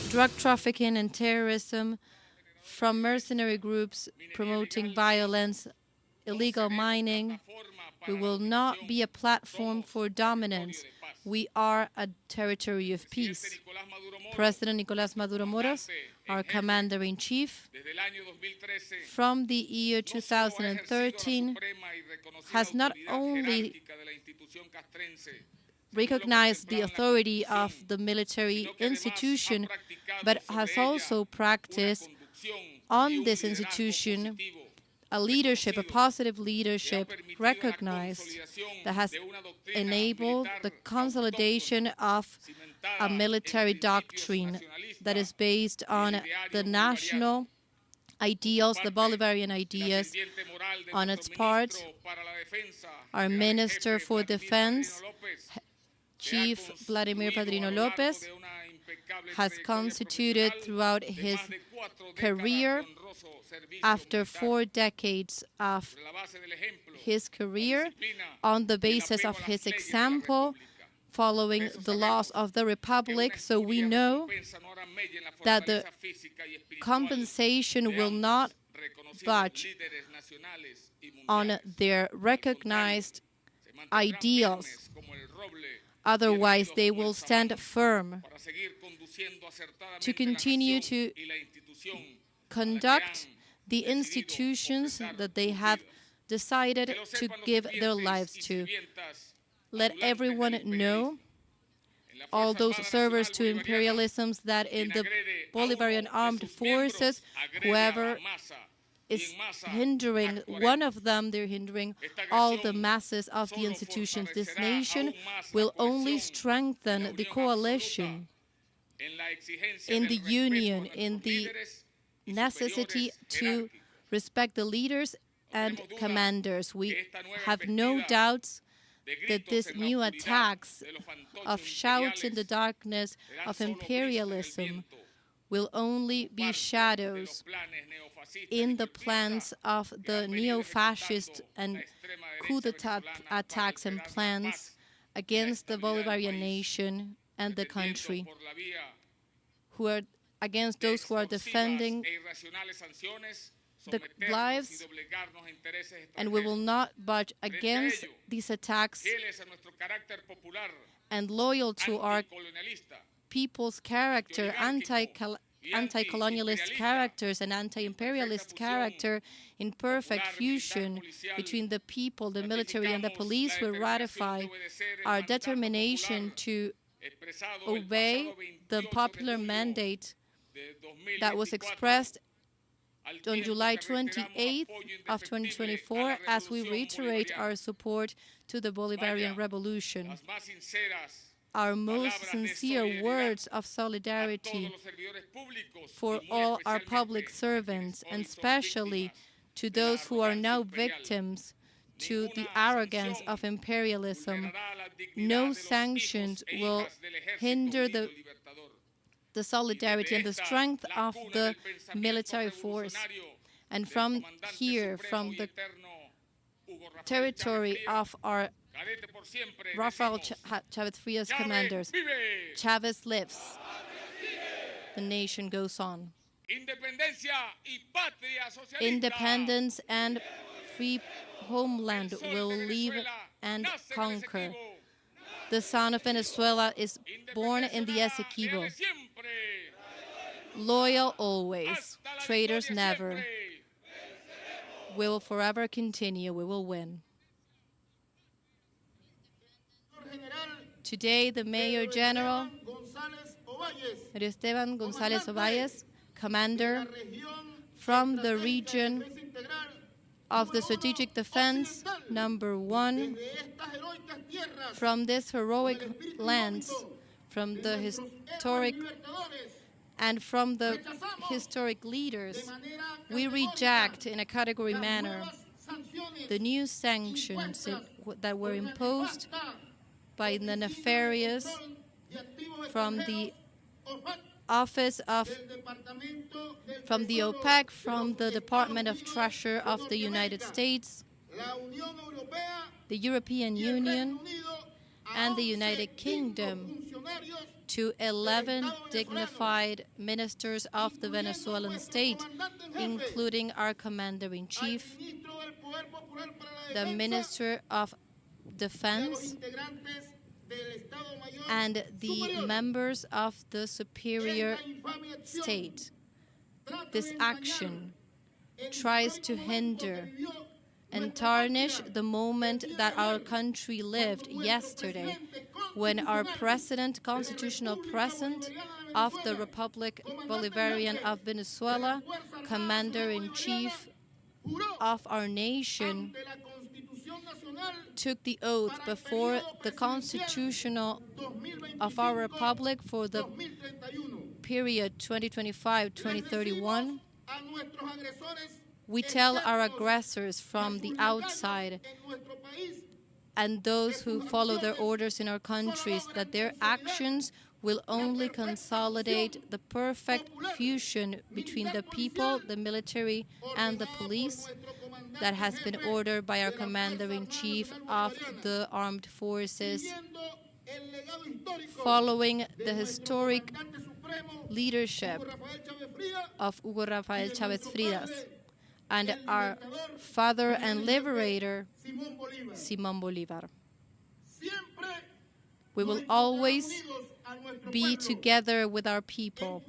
drug trafficking and terrorism, from mercenary groups promoting violence, illegal mining. We will not be a platform for dominance. We are a territory of peace. President Nicolás Maduro Moros, our commander-in-chief, from the year 2013, has not only recognized the authority of the military institution, but has also practiced on this institution a leadership, a positive leadership recognized that has enabled the consolidation of a military doctrine that is based on the national ideals, the Bolivarian ideas. On its part, our Minister for Defense, Chief Vladimir Padrino López, has constituted throughout his career, after 4 decades of his career, on the basis of his example, following the laws of the Republic. So we know that the compensation will not budge on their recognized ideals. Otherwise, they will stand firm to continue to conduct the institutions that they have decided to give their lives to. Let everyone know, all those servers to imperialisms, that in the Bolivarian armed forces, whoever is hindering one of them, they're hindering all the masses of the institutions. This nation will only strengthen the coalition in the union, in the necessity to respect the leaders and commanders. We have no doubts that these new attacks of shouts in the darkness of imperialism will only be shadows in the plans of the neo-fascist and coup d'etat attacks and plans against the Bolivarian nation and the country, who are against those who are defending the lives, and we will not budge against these attacks, and loyal to our people's character, anti-colonialist characters and anti-imperialist character in perfect fusion between the people, the military, and the police, will ratify our determination to obey the popular mandate that was expressed on July 28th of 2024, as we reiterate our support to the Bolivarian Revolution. Our most sincere words of solidarity for all our public servants, and especially to those who are now victims to the arrogance of imperialism. No sanctions will hinder the solidarity and the strength of the military force. And from here, from the territory of our Rafael Chavez Frias commanders, Chavez lives. The nation goes on. Independence and free homeland will live and conquer. The son of Venezuela is born in the Essequibo. Loyal always, traitors never. We will forever continue, we will win. Today, the Mayor General, Esteban González Ovalles, commander from the region of the Strategic Defense number 1, from this heroic lands, from the historic and from the historic leaders, we reject in a category manner the new sanctions that were imposed by the nefarious from the office of, from the OPEC, from the Department of Treasury of the United States, the European Union, and the United Kingdom, to 11 dignified ministers of the Venezuelan state, including our Commander-in-Chief, the Minister of Defense, and the members of the Superior State. This action tries to hinder and tarnish the moment that our country lived yesterday, when our president, constitutional president of the Republic Bolivarian of Venezuela, Commander-in-Chief of our nation, took the oath before the constitutional of our republic for the period 2025-2031. We tell our aggressors from the outside and those who follow their orders in our countries that their actions will only consolidate the perfect fusion between the people, the military, and the police that has been ordered by our Commander-in-Chief of the Armed Forces, following the historic leadership of Hugo Rafael Chávez Fridas and our father and liberator, Simón Bolívar. We will always be together with our people,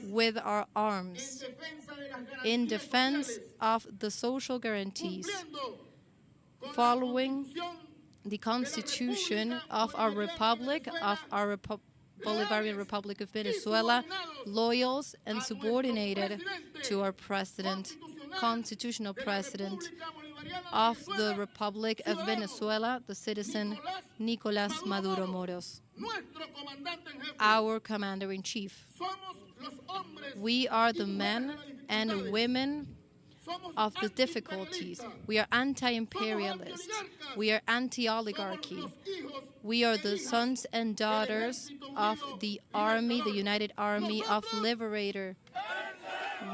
with our arms, in defense of the social guarantees, following the Constitution of our Republic, of our Bolivarian Republic of Venezuela, loyal and subordinated to our president, constitutional president of the Republic of Venezuela, the citizen Nicolás Maduro Moros, our Commander-in-Chief. We are the men and women of the difficulties. We are anti-imperialist. We are anti-oligarchy. We are the sons and daughters of the army, the United Army of Liberator.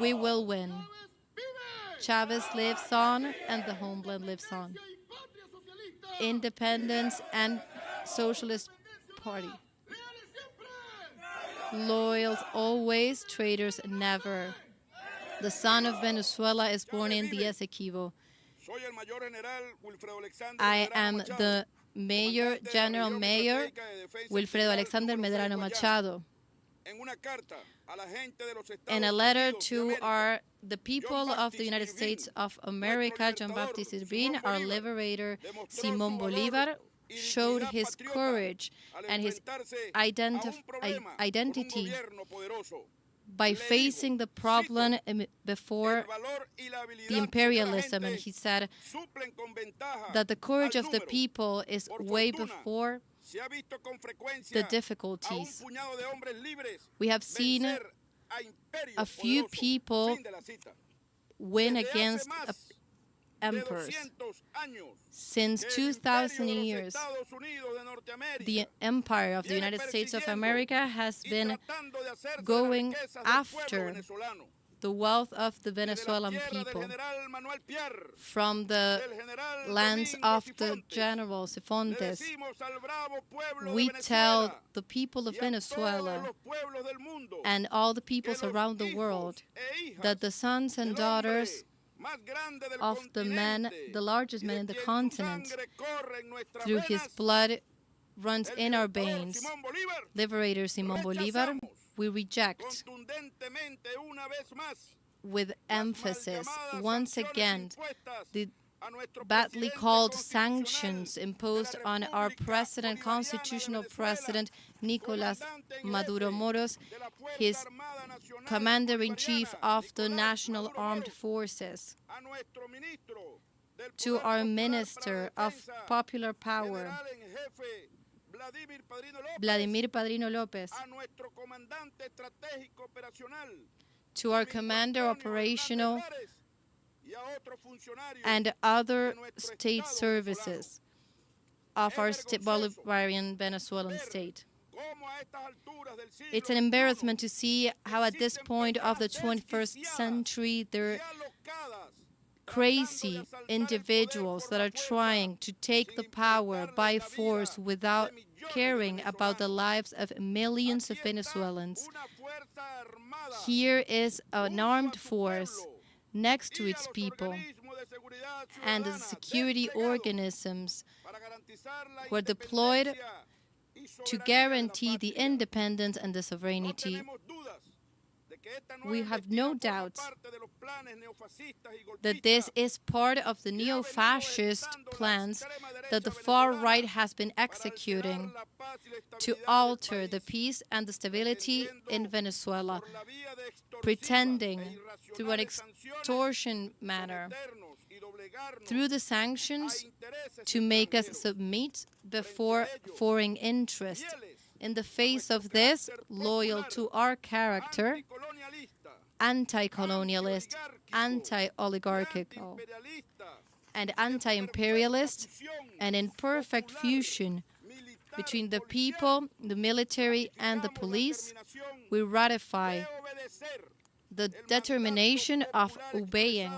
We will win. Chavez lives on and the homeland lives on. Independence and Socialist Party. Loyals always, traitors never. The son of Venezuela is born in the Essequibo. I am the General Mayor Wilfredo Alexander Medrano Machado. In a letter to the people of the United States of America, John Baptist Irving, our liberator Simón Bolívar, showed his courage and his identity by facing the problem before the imperialism. And he said that the courage of the people is way before the difficulties. We have seen a few people win against emperors. Since 2,000 years, the empire of the United States of America has been going after the wealth of the Venezuelan people. From the lands of the General Cifuentes, we tell the people of Venezuela and all the peoples around the world that the sons and daughters of the man, the largest man in the continent, through his blood runs in our veins, Liberator Simón Bolívar, we reject with emphasis once again the badly called sanctions imposed on our president, constitutional president Nicolás Maduro Moros, his commander-in-chief of the National Armed Forces, to our Minister of Popular Power, Vladimir Padrino López, to our Commander Operational and other state services of our Bolivarian Venezuelan state. It's an embarrassment to see how at this point of the 21st century there are crazy individuals that are trying to take the power by force without caring about the lives of millions of Venezuelans. Here is an armed force next to its people and the security organisms who are deployed to guarantee the independence and the sovereignty. We have no doubt that this is part of the neo-fascist plans that the far right has been executing to alter the peace and the stability in Venezuela, pretending through an extortion manner, through the sanctions, to make us submit before foreign interest. In the face of this, loyal to our character, anti-colonialist, anti-oligarchical, and anti-imperialist, and in perfect fusion between the people, the military, and the police, we ratify the determination of obeying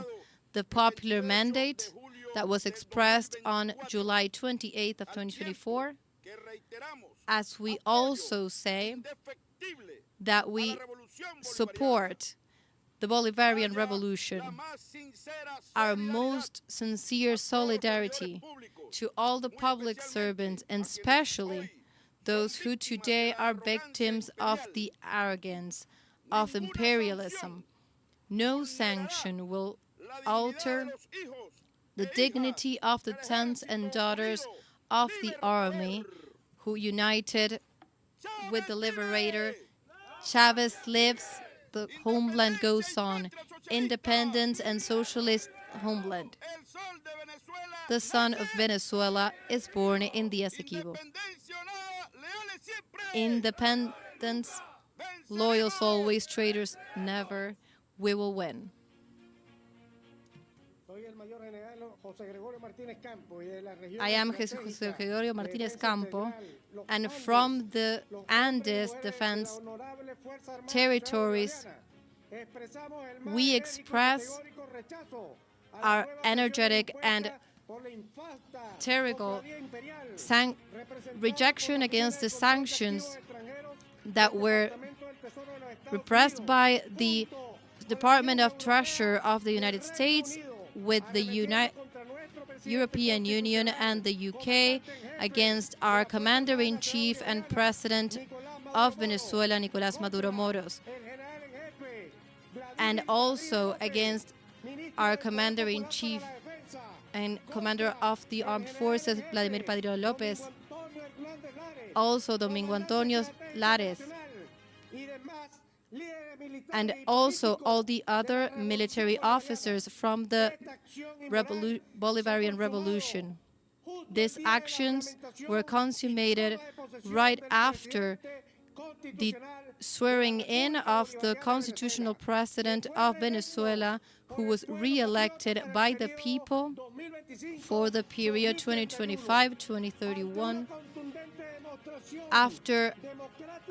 the popular mandate that was expressed on July 28th of 2024, as we also say that we support the Bolivarian revolution. Our most sincere solidarity to all the public servants, and especially those who today are victims of the arrogance of imperialism. No sanction will alter the dignity of the sons and daughters of the army who united with the liberator. Chavez lives, the homeland goes on. Independence and socialist homeland. The son of Venezuela is born in the Essequibo. Independence, loyals always, traitors never. We will win. I am José Gregorio Martínez Campo, and from the Andes Defense territories, we express our energetic and terrible rejection against the sanctions that were repressed by the Department of Treasury of the United States with the European Union and the UK against our Commander-in-Chief and President of Venezuela, Nicolás Maduro Moros, and also against our Commander-in-Chief and Commander of the Armed Forces, Vladimir Padrino López, also Domingo Antonio Lares, and also all the other military officers from the Bolivarian Revolution. These actions were consummated right after the swearing in of the constitutional president of Venezuela, who was re-elected by the people for the period 2025-2031, after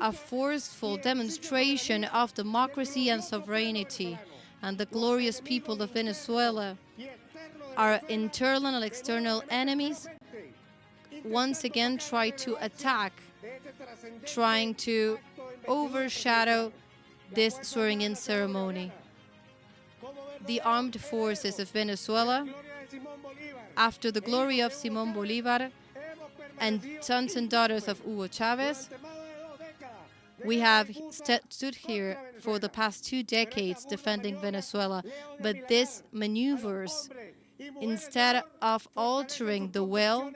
a forceful demonstration of democracy and sovereignty. And the glorious people of Venezuela, our internal and external enemies, once again try to attack, trying to overshadow this swearing-in ceremony. The armed forces of Venezuela, after the glory of Simón Bolívar and sons and daughters of Hugo Chavez, we have stood here for the past 2 decades defending Venezuela, but these maneuvers, instead of altering the will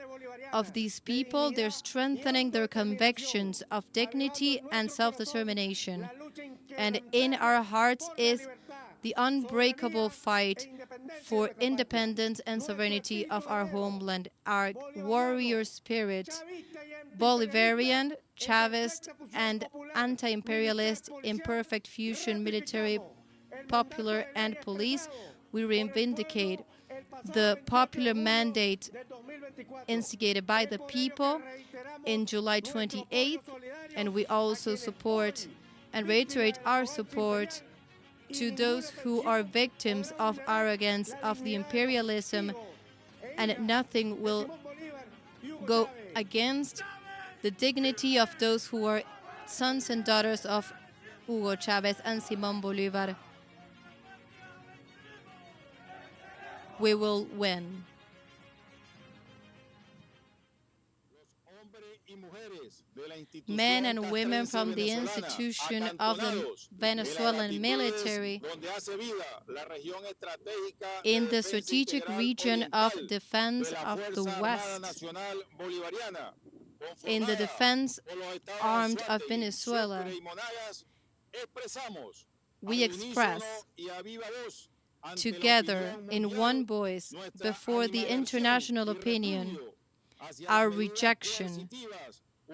of these people, they're strengthening their convictions of dignity and self-determination. And in our hearts is the unbreakable fight for independence and sovereignty of our homeland, our warrior spirit, Bolivarian, Chavist, and anti-imperialist, imperfect fusion, military, popular, and police. We reivindicate the popular mandate instigated by the people in July 28th, and we also support and reiterate our support to those who are victims of arrogance of the imperialism, and nothing will go against the dignity of those who are sons and daughters of Hugo Chavez and Simón Bolívar. We will win. Men and women from the institution of the Venezuelan military in the strategic region of defense of the West, in the defense armed of Venezuela, we express together in one voice before the international opinion our rejection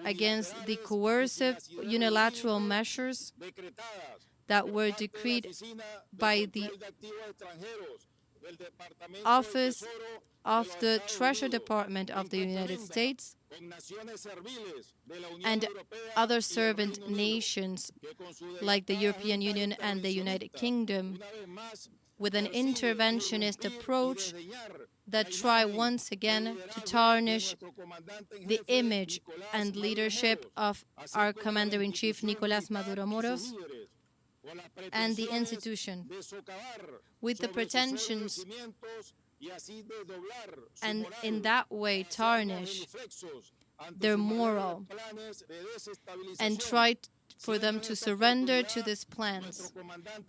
against the coercive unilateral measures that were decreed by the Office of the Treasury Department of the United States and other servant nations like the European Union and the United Kingdom, with an interventionist approach that try once again to tarnish the image and leadership of our Commander-in-Chief, Nicolás Maduro Moros, and the institution, with the pretensions and in that way tarnish their moral and try for them to surrender to these plans.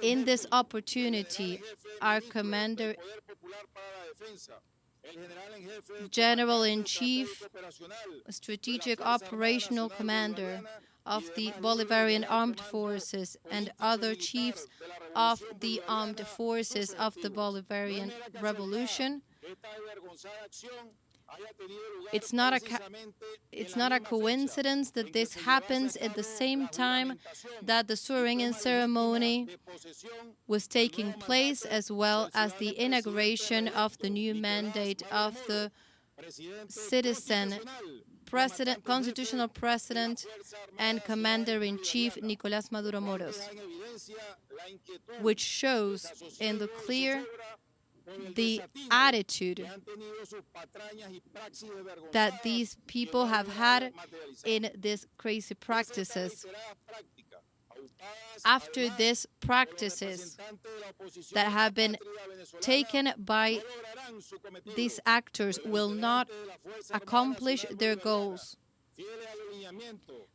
In this opportunity, our Commander, General-in-Chief, Strategic Operational Commander of the Bolivarian Armed Forces and other chiefs of the armed forces of the Bolivarian Revolution. It's not a coincidence that this happens at the same time that the swearing-in ceremony was taking place, as well as the inauguration of the new mandate of the citizen president, constitutional president and commander-in-chief Nicolás Maduro Moros, which shows in the clear the attitude that these people have had in these crazy practices. After these practices that have been taken by these actors will not accomplish their goals,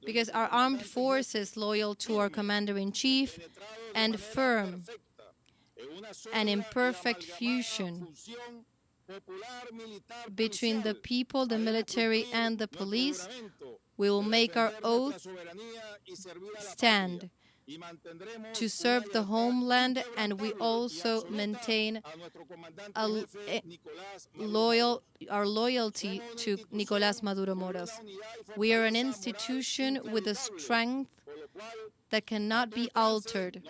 because our armed forces, loyal to our commander-in-chief and firm and imperfect fusion between the people, the military, and the police, we will make our oath stand to serve the homeland, and we also maintain our loyalty to Nicolás Maduro Moros. We are an institution with a strength that cannot be altered,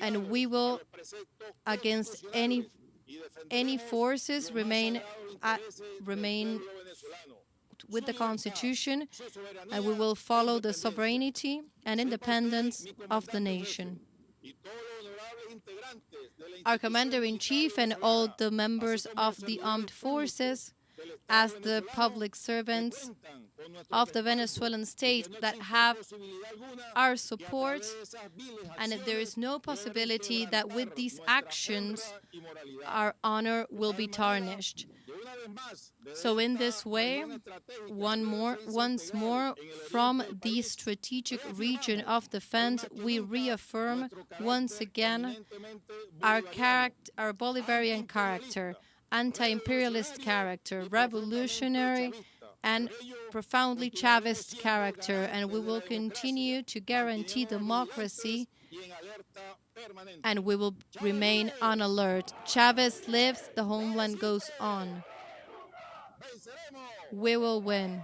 and we will, against any forces, remain with the Constitution, and we will follow the sovereignty and independence of the nation. Our Commander-in-Chief and all the members of the armed forces, as the public servants of the Venezuelan state that have our support, and there is no possibility that with these actions our honor will be tarnished. So in this way, once more, from the strategic region of defense, we reaffirm once again our Bolivarian character, anti-imperialist character, revolutionary and profoundly Chavist character, and we will continue to guarantee democracy, and we will remain on alert. Chavez lives, the homeland goes on. We will win.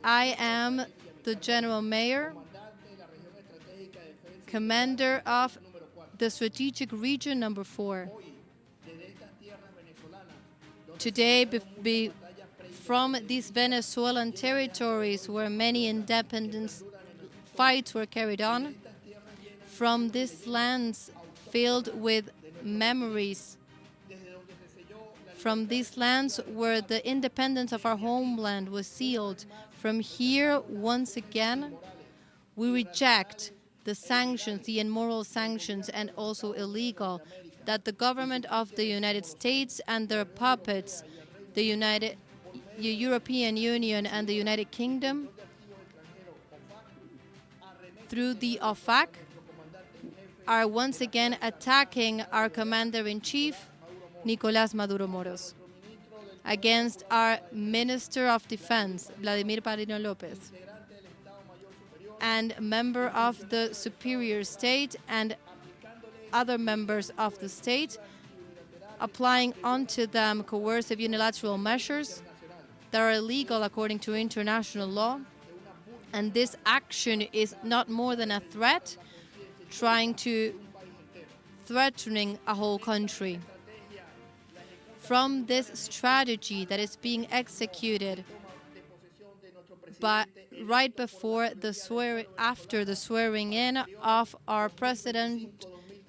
I am the General Mayor, Commander of the Strategic Region number 4. Today, from these Venezuelan territories where many independence fights were carried on, from these lands filled with memories, from these lands where the independence of our homeland was sealed. From here, once again, we reject the sanctions, the immoral sanctions, and also illegal, that the government of the United States and their puppets, the European Union and the United Kingdom, through the OFAC, are once again attacking our Commander-in-Chief, Nicolás Maduro Moros, against our Minister of Defense, Vladimir Padrino López, and member of the Superior State and other members of the state, applying onto them coercive unilateral measures that are illegal according to international law. And this action is not more than a threat, threatening a whole country. From this strategy that is being executed, but right before after the swearing in of our President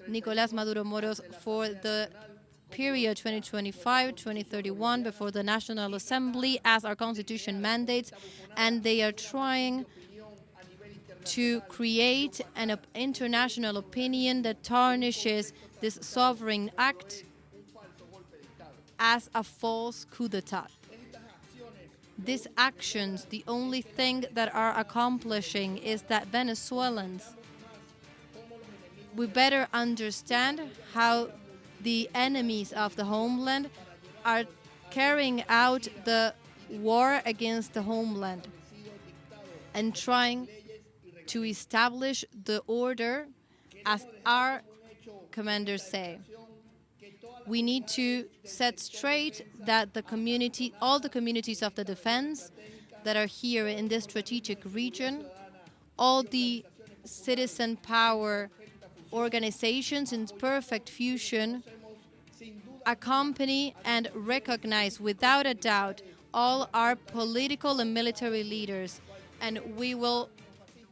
Nicolás Maduro Moros for the period 2025-2031 before the National Assembly, as our Constitution mandates, and they are trying to create an international opinion that tarnishes this sovereign act as a false coup d'etat. These actions, the only thing that are accomplishing is that Venezuelans, we better understand how the enemies of the homeland are carrying out the war against the homeland and trying to establish the order as our commanders say. We need to set straight that all the communities of the defense that are here in this strategic region, all the citizen power organizations in perfect fusion, accompany and recognize without a doubt all our political and military leaders, and we will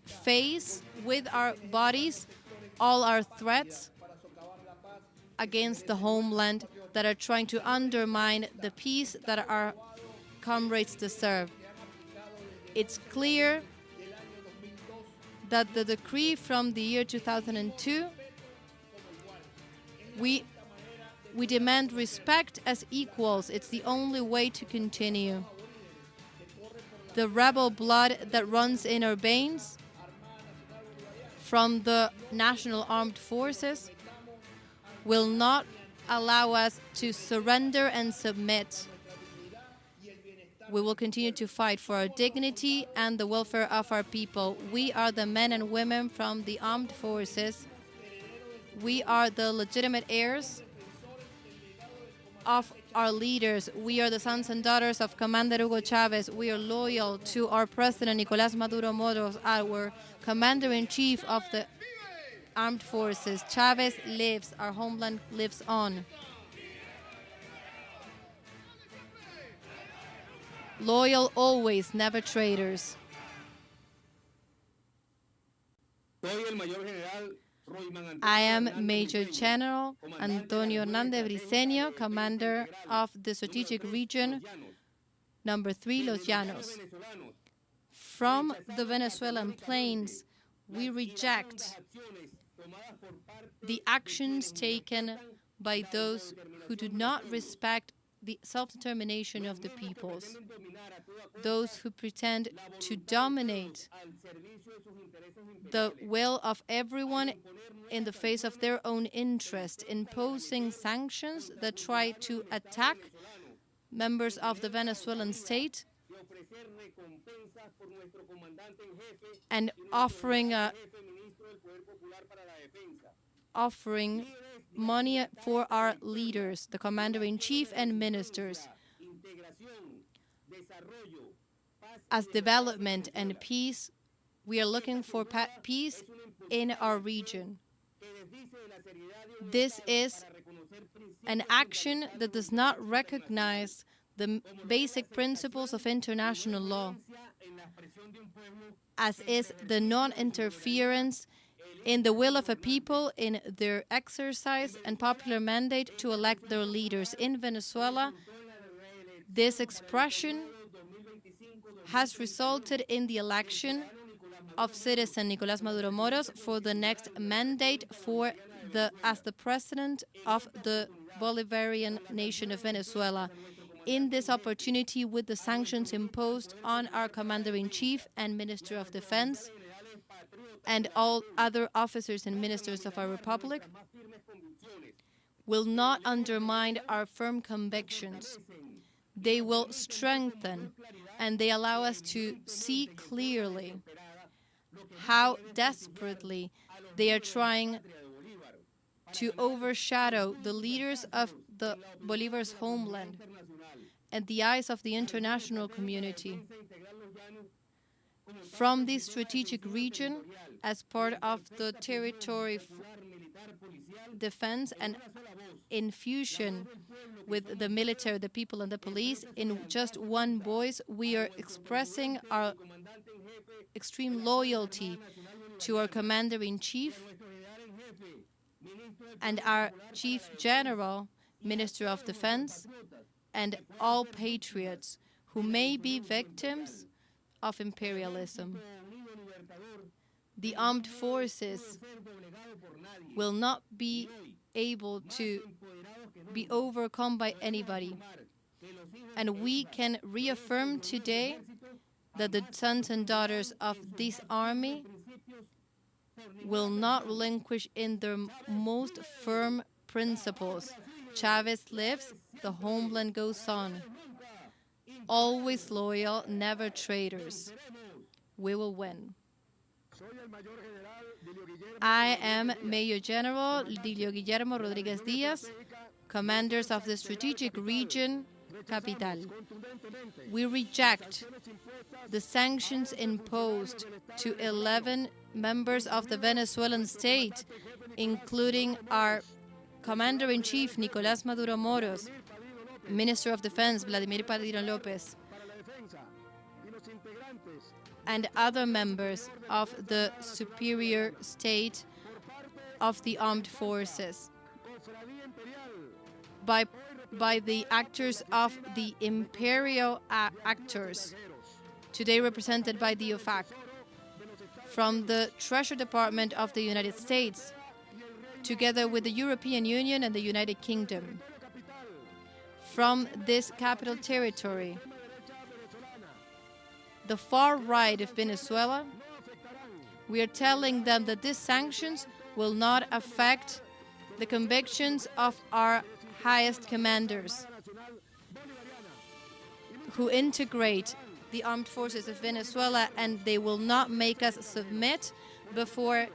face with our bodies all our threats against the homeland that are trying to undermine the peace that our comrades deserve. It's clear that the decree from the year 2002, we demand respect as equals. It's the only way to continue. The rebel blood that runs in our veins from the national armed forces will not allow us to surrender and submit. We will continue to fight for our dignity and the welfare of our people. We are the men and women from the armed forces. We are the legitimate heirs of our leaders. We are the sons and daughters of Commander Hugo Chavez. We are loyal to our President Nicolás Maduro Moros, our Commander-in-Chief of the Armed Forces. Chavez lives, our homeland lives on. Loyal always, never traitors. I am Major General Antonio Hernández Briceño, Commander of the Strategic Region Number 3, Los Llanos. From the Venezuelan plains, we reject the actions taken by those who do not respect the self-determination of the peoples, those who pretend to dominate the will of everyone in the face of their own interest, imposing sanctions that try to attack members of the Venezuelan state and offering money for our leaders, the Commander-in-Chief and ministers, as development and peace. We are looking for peace in our region. This is an action that does not recognize the basic principles of international law, as is the non-interference in the will of a people in their exercise and popular mandate to elect their leaders. In Venezuela, this expression has resulted in the election of citizen Nicolás Maduro Moros for the next mandate as the president of the Bolivarian nation of Venezuela. In this opportunity, with the sanctions imposed on our Commander-in-Chief and Minister of Defense and all other officers and ministers of our Republic, will not undermine our firm convictions. They will strengthen, and they allow us to see clearly how desperately they are trying to overshadow the leaders of the Bolivar's homeland and the eyes of the international community. From this strategic region, as part of the territory defense and in fusion with the military, the people, and the police, in just one voice, we are expressing our extreme loyalty to our Commander-in-Chief and our Chief General, Minister of Defense, and all patriots who may be victims of imperialism. The armed forces will not be able to be overcome by anybody. And we can reaffirm today that the sons and daughters of this army will not relinquish in their most firm principles. Chavez lives, the homeland goes on. Always loyal, never traitors. We will win. I am Major General Dilio Guillermo Rodriguez Diaz, commanders of the Strategic Region, Capital. We reject the sanctions imposed to 11 members of the Venezuelan state, including our Commander-in-Chief, Nicolás Maduro Moros, Minister of Defense, Vladimir Padilla Lopez, and other members of the superior state of the armed forces by the actors of the imperial actors, today represented by the OFAC, from the Treasury Department of the United States, together with the European Union and the United Kingdom. From this capital territory, the far right of Venezuela, we are telling them that these sanctions will not affect the convictions of our highest commanders who integrate the armed forces of Venezuela, and they will not make us submit before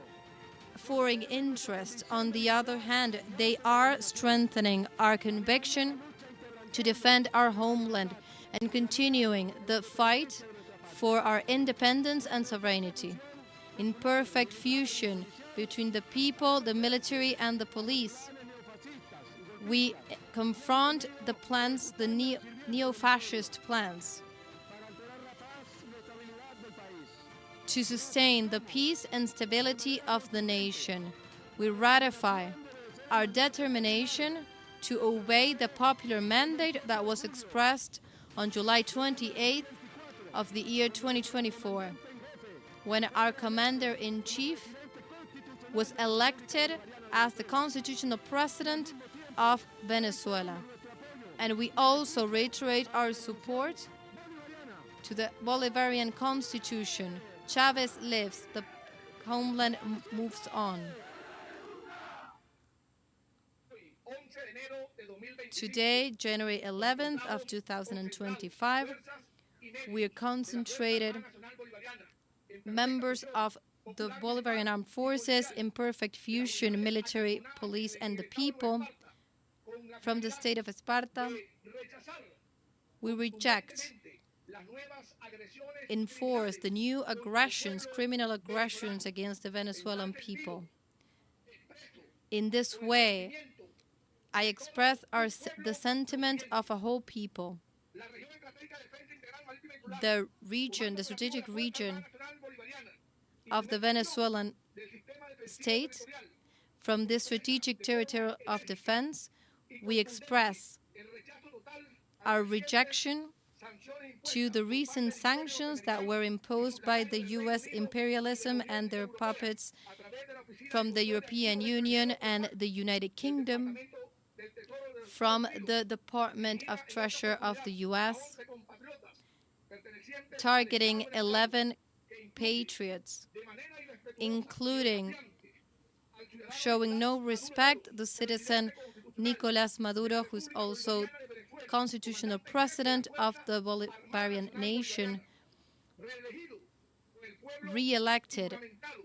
foreign interest. On the other hand, they are strengthening our conviction to defend our homeland and continuing the fight for our independence and sovereignty, in perfect fusion between the people, the military, and the police. We confront the plans, the neo-fascist plans, to sustain the peace and stability of the nation. We ratify our determination to obey the popular mandate that was expressed on July 28th of the year 2024, when our Commander-in-Chief was elected as the constitutional president of Venezuela. And we also reiterate our support to the Bolivarian Constitution. Chavez lives, the homeland moves on. Today, January 11th of 2025, we are concentrated members of the Bolivarian Armed Forces in perfect fusion, military, police, and the people from the state of Esparta. We reject, enforce the new aggressions, criminal aggressions against the Venezuelan people. In this way, I express the sentiment of a whole people the region, the strategic region of the Venezuelan state, from this strategic territory of defense, we express our rejection to the recent sanctions that were imposed by the U.S. imperialism and their puppets from the European Union and the United Kingdom, from the Department of Treasury of the U.S., targeting 11 patriots, including showing no respect the citizen Nicolás Maduro, who's also constitutional president of the Bolivarian nation, re-elected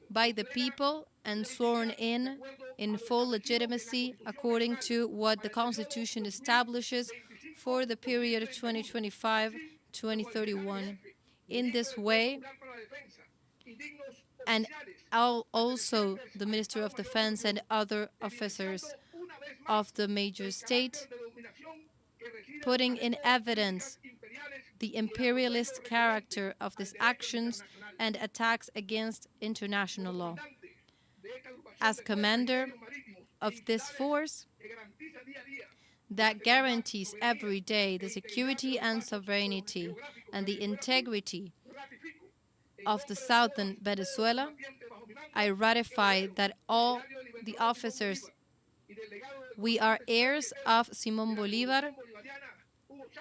by the people and sworn in full legitimacy according to what the Constitution establishes for the period of 2025-2031. In this way, and also the Minister of Defense and other officers of the major state, putting in evidence the imperialist character of these actions and attacks against international law. As commander of this force that guarantees every day the security and sovereignty and the integrity of the southern Venezuela, I ratify that all the officers, we are heirs of Simón Bolívar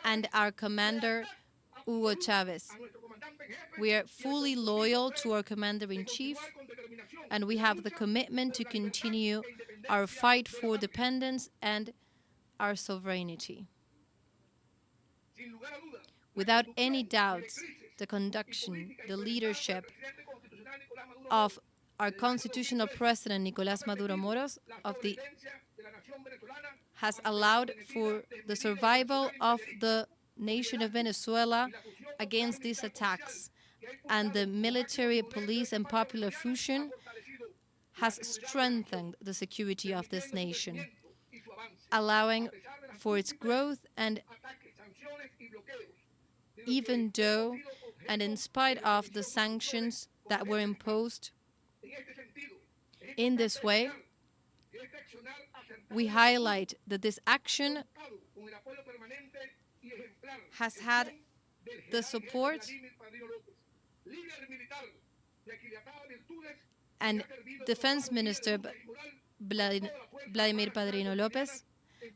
and our commander, Hugo Chávez. We are fully loyal to our commander-in-chief, and we have the commitment to continue our fight for independence and our sovereignty. Without any doubts, the conduction, the leadership of our constitutional president, Nicolás Maduro Moros, has allowed for the survival of the nation of Venezuela against these attacks. And the military, police, and popular fusion has strengthened the security of this nation, allowing for its growth, and even though and in spite of the sanctions that were imposed. In this way, we highlight that this action has had the support and Defense Minister Vladimir Padrino López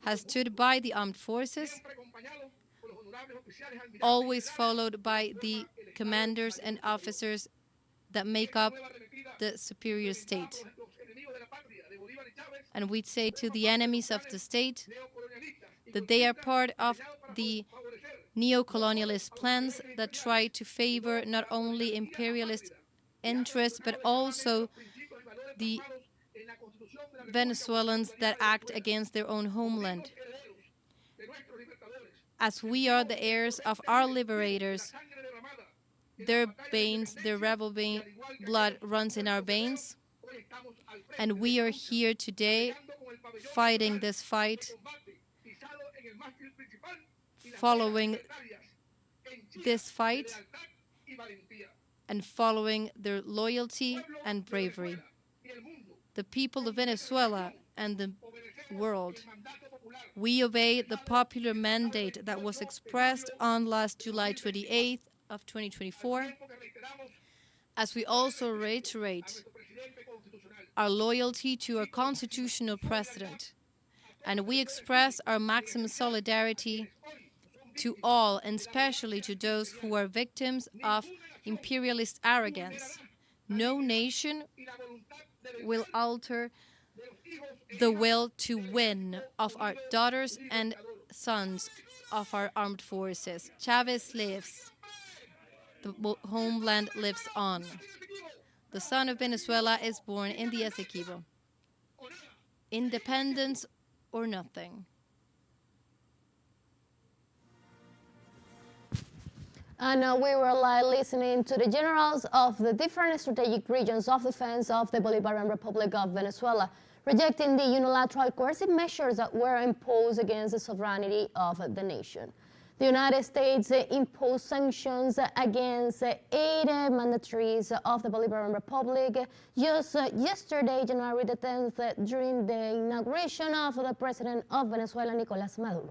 has stood by the armed forces, always followed by the commanders and officers that make up the superior state. And we'd say to the enemies of the state that they are part of the neo-colonialist plans that try to favor not only imperialist interests, but also the Venezuelans that act against their own homeland. As we are the heirs of our liberators, their veins, their rebel blood runs in our veins, and we are here today fighting this fight, following this fight, and following their loyalty and bravery. The people of Venezuela and the world, we obey the popular mandate that was expressed on last July 28th of 2024, as we also reiterate our loyalty to our constitutional president, and we express our maximum solidarity to all, and especially to those who are victims of imperialist arrogance. No nation will alter the will to win of our daughters and sons of our armed forces. Chavez lives. The homeland lives on. The son of Venezuela is born in the Essequibo. Independence or nothing. And we were listening to the generals of the different strategic regions of defense of the Bolivarian Republic of Venezuela, rejecting the unilateral coercive measures that were imposed against the sovereignty of the nation. The United States imposed sanctions against 8 mandatories of the Bolivarian Republic just yesterday, January the 10th, during the inauguration of the president of Venezuela, Nicolás Maduro.